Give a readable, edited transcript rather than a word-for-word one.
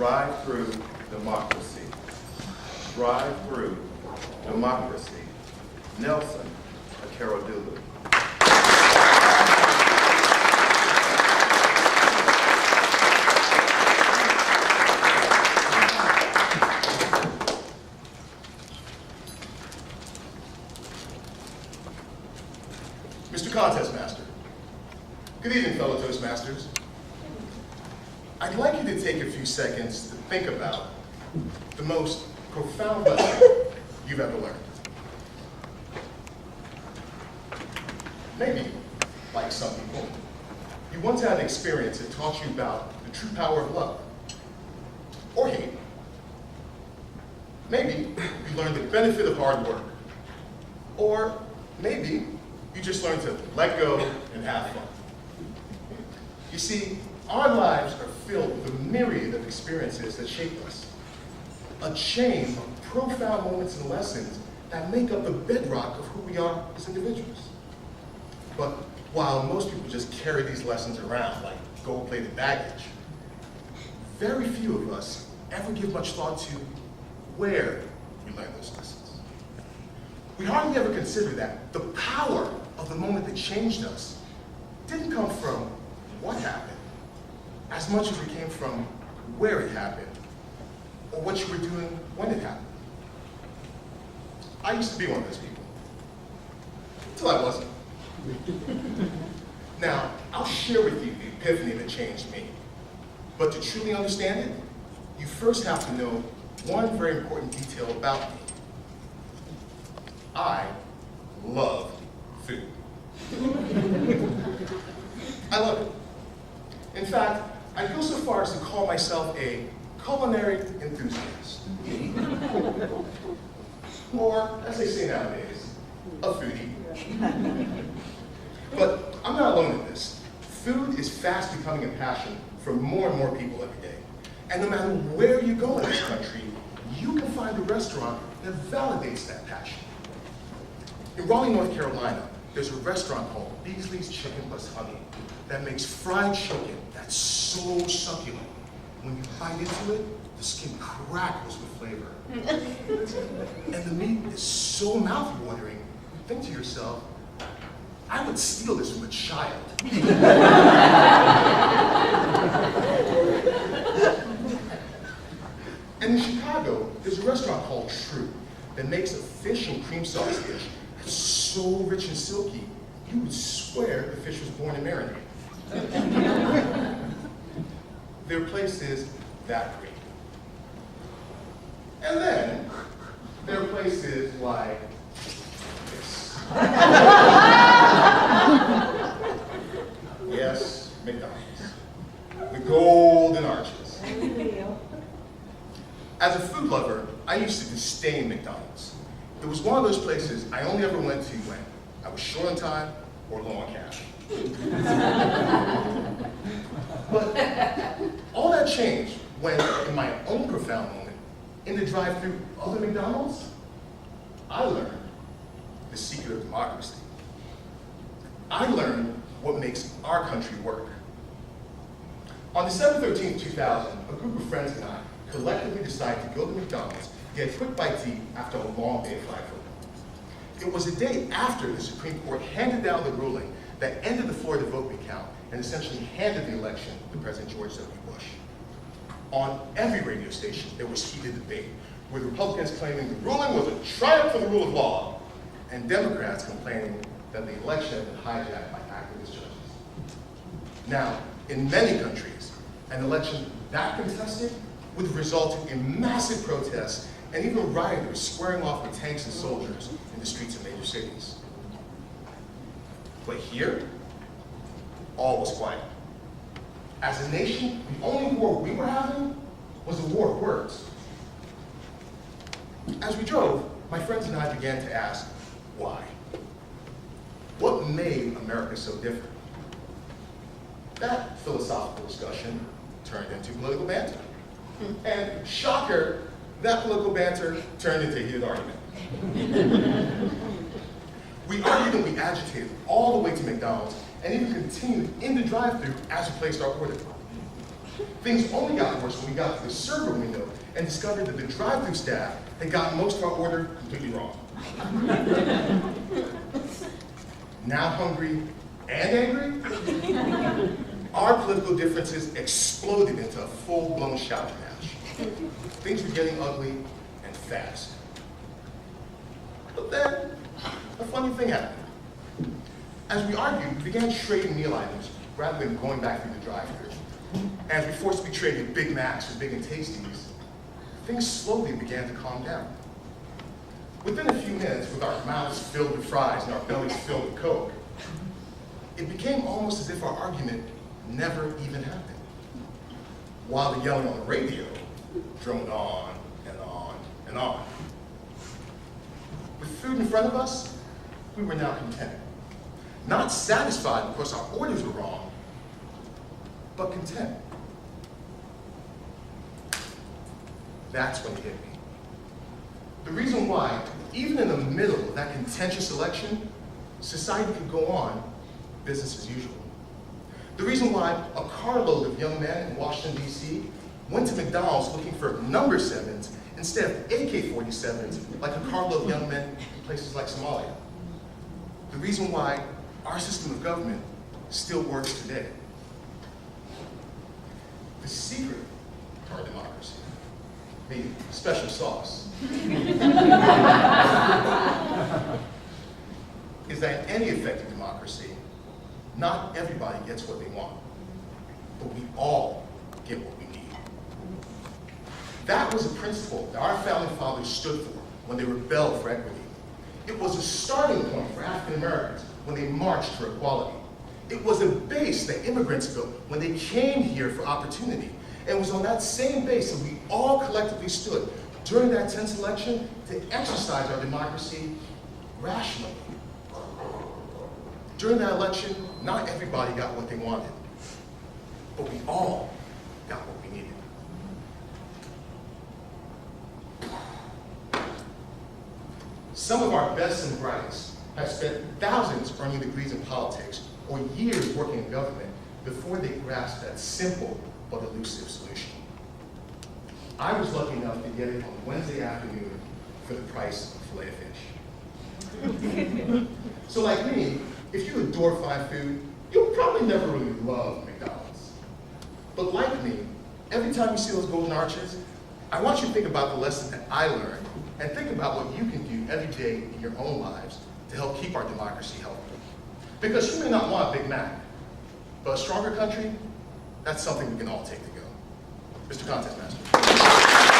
Drive-through democracy. Drive-through democracy. Nelson Akeredolu. Mr. Contest Master. Good evening, fellow Toastmasters. I'd like you to take a few seconds to think about the most profound lesson you've ever learned. Maybe, like some people, you once had an experience that taught you about the true power of love, or hate. Maybe you learned the benefit of hard work, or maybe you just learned to let go and have fun. You see, our lives are filled with a myriad of experiences that shape us. A chain of profound moments and lessons that make up the bedrock of who we are as individuals. But while most people just carry these lessons around like gold-plated baggage, very few of us ever give much thought to where we learn those lessons. We hardly ever consider that the power of the moment that changed us didn't come from what happened, as much as it came from where it happened, or what you were doing when it happened. I used to be one of those people, until I wasn't. Now, I'll share with you the epiphany that changed me, but to truly understand it, you first have to know one very important detail about me. I love food. I love it. In fact, I go so far as to call myself a culinary enthusiast. Or, as they say nowadays, a foodie. But I'm not alone in this. Food is fast becoming a passion for more and more people every day. And no matter where you go in this country, you can find a restaurant that validates that passion. In Raleigh, North Carolina, there's a restaurant called Beasley's Chicken Plus Honey that makes fried chicken that's so succulent. When you bite into it, the skin crackles with flavor. And the meat is so mouth-watering, you think to yourself, I would steal this from a child. And in Chicago, there's a restaurant called True that makes a fish and cream sauce dish that's so rich and silky, you would swear the fish was born in marinade. Their place is that great. And then, there are places like this. Yes, McDonald's. The golden arches. As a food lover, I used to disdain McDonald's. It was one of those places I only ever went to when I was short on time or low on cash. But all that changed when, in my own profound moment, in the drive-thru of the McDonald's, I learned the secret of democracy. I learned what makes our country work. On December 13, 2000, a group of friends and I collectively decided to go to McDonald's to get a quick bite to eat after a long day of flag football. It was a day after the Supreme Court handed down the ruling that ended the Florida vote recount and essentially handed the election to President George W. Bush. On every radio station, there was heated debate, with Republicans claiming the ruling was a triumph for the rule of law, and Democrats complaining that the election had been hijacked by activist judges. Now, in many countries, an election that contested would result in massive protests and even rioters squaring off with tanks and soldiers in the streets of major cities. But here, all was quiet. As a nation, the only war we were having was a war of words. As we drove, my friends and I began to ask, why? What made America so different? That philosophical discussion turned into political banter. And shocker, that political banter turned into a heated argument. We argued and we agitated all the way to McDonald's and even continued in the drive-thru as we placed our order. Things only got worse when we got to the server window and discovered that the drive-thru staff had gotten most of our order completely wrong. Now hungry and angry, our political differences exploded into a full-blown shouting match. Things were getting ugly and fast. But then, a funny thing happened. As we argued, we began trading meal items rather than going back through the drive-thru. As we forced to be traded Big Macs for Big and Tasties, things slowly began to calm down. Within a few minutes, with our mouths filled with fries and our bellies filled with Coke, it became almost as if our argument never even happened. While the yelling on the radio droned on and on and on. With food in front of us, we were now content. Not satisfied because our orders were wrong, but content. That's when it hit me. The reason why, even in the middle of that contentious election, society could go on business as usual. The reason why a carload of young men in Washington, D.C. went to McDonald's looking for number 7s instead of AK-47s like a carload of young men in places like Somalia. The reason why our system of government still works today. The secret to our democracy, maybe special sauce, is that in any effective democracy, not everybody gets what they want, but we all get what we need. That was a principle that our founding fathers stood for when they rebelled for equity. It was a starting point for African Americans when they marched for equality. It was a base that immigrants built when they came here for opportunity. And it was on that same base that we all collectively stood during that tense election to exercise our democracy rationally. During that election, not everybody got what they wanted, but we all got what we needed. Some of our best and brightest have spent thousands earning degrees in politics or years working in government before they grasped that simple but elusive solution. I was lucky enough to get it on Wednesday afternoon for the price of filet of fish. So like me, if you adore fine food, you'll probably never really love McDonald's. But like me, every time you see those golden arches, I want you to think about the lessons that I learned and think about what you can do every day in your own lives to help keep our democracy healthy. Because you may not want a Big Mac, but a stronger country, that's something we can all take to go. Mr. Contest Master.